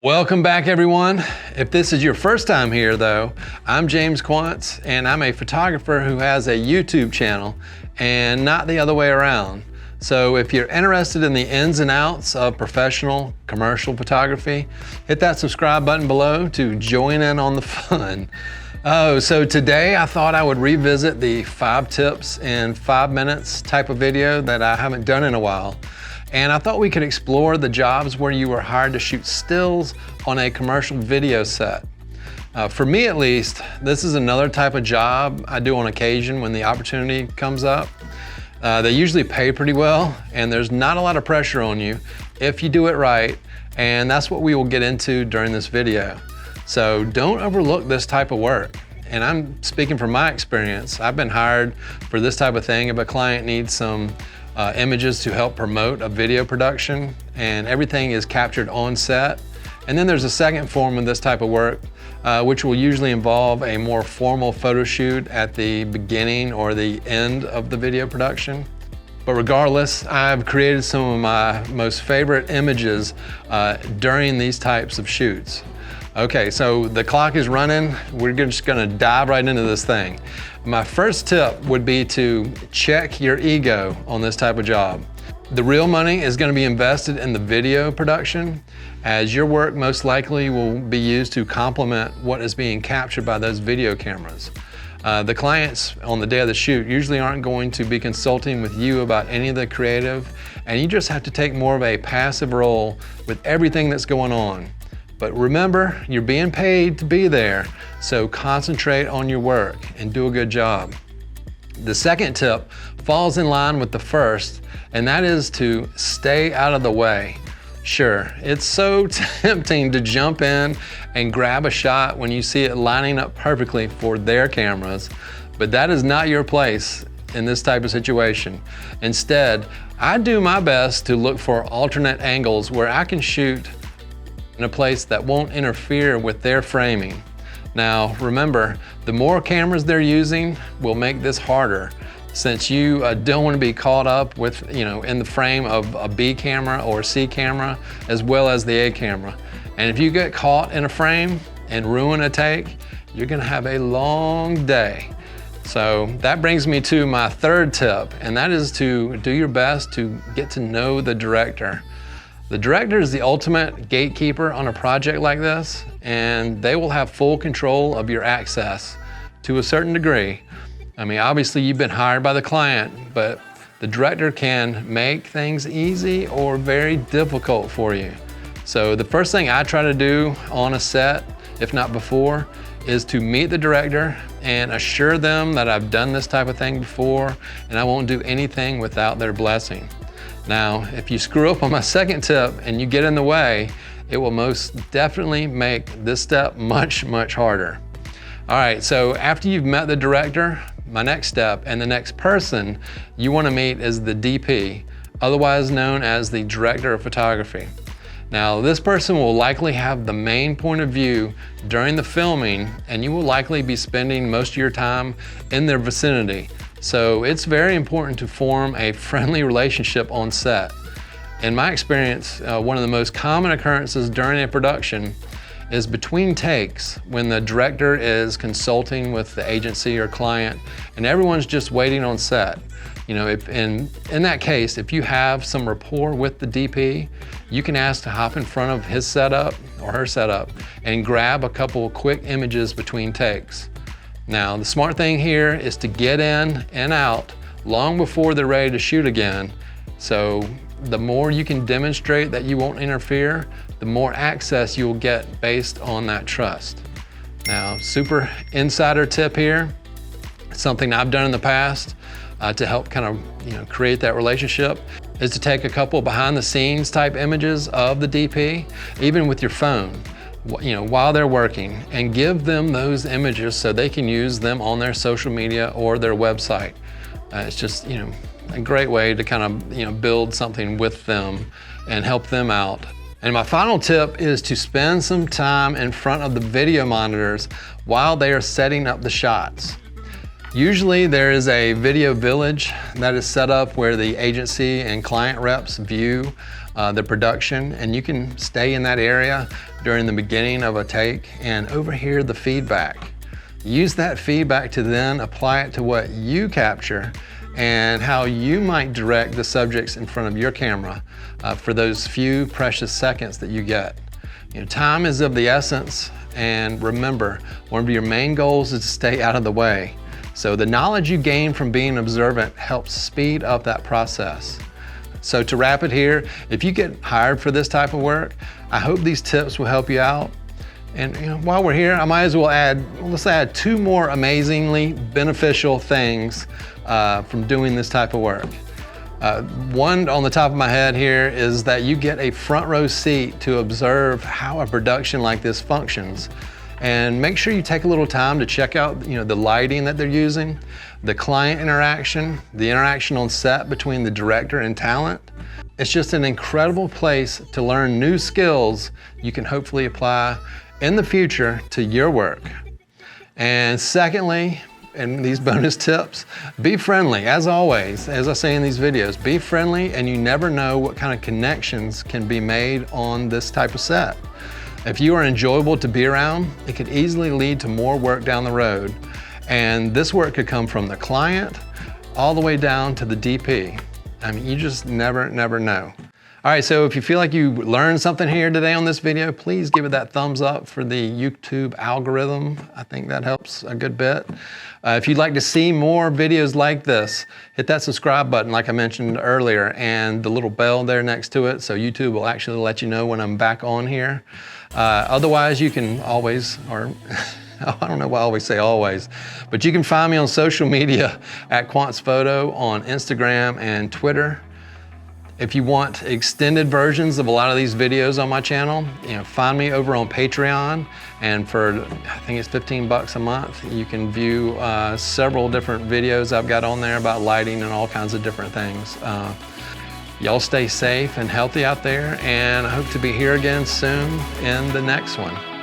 Welcome back, everyone. If this is your first time here though, I'm James Quantz and I'm a photographer who has a YouTube channel and not the other way around. So if you're interested in the ins and outs of professional commercial photography, hit that subscribe button below to join in on the fun. So today I thought I would revisit the 5 tips in 5 minutes type of video that I haven't done in a while. And I thought we could explore the jobs where you were hired to shoot stills on a commercial video set. For me at least, this is another type of job I do on occasion when the opportunity comes up. They usually pay pretty well and there's not a lot of pressure on you if you do it right, and that's what we will get into during this video. So don't overlook this type of work. And I'm speaking from my experience. I've been hired for this type of thing if a client needs some images to help promote a video production, and everything is captured on set. And then there's a second form of this type of work, which will usually involve a more formal photo shoot at the beginning or the end of the video production. But regardless, I've created some of my most favorite images during these types of shoots. Okay, so the clock is running. We're just gonna dive right into this thing. My first tip would be to check your ego on this type of job. The real money is gonna be invested in the video production, as your work most likely will be used to complement what is being captured by those video cameras. The clients on the day of the shoot usually aren't going to be consulting with you about any of the creative, and you just have to take more of a passive role with everything that's going on. But remember, you're being paid to be there, so concentrate on your work and do a good job. The second tip falls in line with the first, and that is to stay out of the way. Sure, it's so tempting to jump in and grab a shot when you see it lining up perfectly for their cameras, but that is not your place in this type of situation. Instead, I do my best to look for alternate angles where I can shoot in a place that won't interfere with their framing. Now, remember, the more cameras they're using will make this harder, since you don't want to be caught up with, in the frame of a B camera or C camera, as well as the A camera. And if you get caught in a frame and ruin a take, you're gonna have a long day. So that brings me to my third tip, and that is to do your best to get to know the director. The director is the ultimate gatekeeper on a project like this, and they will have full control of your access to a certain degree. I mean, obviously you've been hired by the client, but the director can make things easy or very difficult for you. So the first thing I try to do on a set, if not before, is to meet the director and assure them that I've done this type of thing before and I won't do anything without their blessing. Now, if you screw up on my second tip and you get in the way, it will most definitely make this step much, much harder. All right, so after you've met the director, my next step and the next person you want to meet is the DP, otherwise known as the Director of Photography. Now, this person will likely have the main point of view during the filming, and you will likely be spending most of your time in their vicinity. So it's very important to form a friendly relationship on set. In my experience, one of the most common occurrences during a production is between takes, when the director is consulting with the agency or client and everyone's just waiting on set. In that case, if you have some rapport with the DP, you can ask to hop in front of his setup or her setup and grab a couple of quick images between takes. Now, the smart thing here is to get in and out long before they're ready to shoot again. So the more you can demonstrate that you won't interfere, the more access you'll get based on that trust. Now, super insider tip here, something I've done in the past to help kind of create that relationship, is to take a couple behind the scenes type images of the DP, even with your phone, while they're working, and give them those images so they can use them on their social media or their website. It's just, a great way to kind of, build something with them and help them out. And my final tip is to spend some time in front of the video monitors while they are setting up the shots. Usually there is a video village that is set up where the agency and client reps view the production, and you can stay in that area during the beginning of a take and overhear the feedback. Use that feedback to then apply it to what you capture and how you might direct the subjects in front of your camera for those few precious seconds that you get. You know, time is of the essence, and remember, one of your main goals is to stay out of the way. So the knowledge you gain from being observant helps speed up that process. So to wrap it here, if you get hired for this type of work, I hope these tips will help you out. And you know, while we're here, I might as well let's add 2 more amazingly beneficial things from doing this type of work. One on the top of my head here is that you get a front row seat to observe how a production like this functions. And make sure you take a little time to check out, you know, the lighting that they're using, the client interaction, the interaction on set between the director and talent. It's just an incredible place to learn new skills you can hopefully apply in the future to your work. And secondly, and these bonus tips, be friendly. As always, as I say in these videos, be friendly, and you never know what kind of connections can be made on this type of set. If you are enjoyable to be around, it could easily lead to more work down the road. And this work could come from the client all the way down to the DP. I mean, you just never know. All right, so if you feel like you learned something here today on this video, please give it that thumbs up for the YouTube algorithm. I think that helps a good bit. If you'd like to see more videos like this, hit that subscribe button like I mentioned earlier, and the little bell there next to it, so YouTube will actually let you know when I'm back on here. Otherwise, you can always, or I don't know why I always say always, but you can find me on social media at QuantzPhoto on Instagram and Twitter. If you want extended versions of a lot of these videos on my channel, you know, find me over on Patreon, and for, I think it's $15 a month, you can view several different videos I've got on there about lighting and all kinds of different things. Y'all stay safe and healthy out there, and I hope to be here again soon in the next one.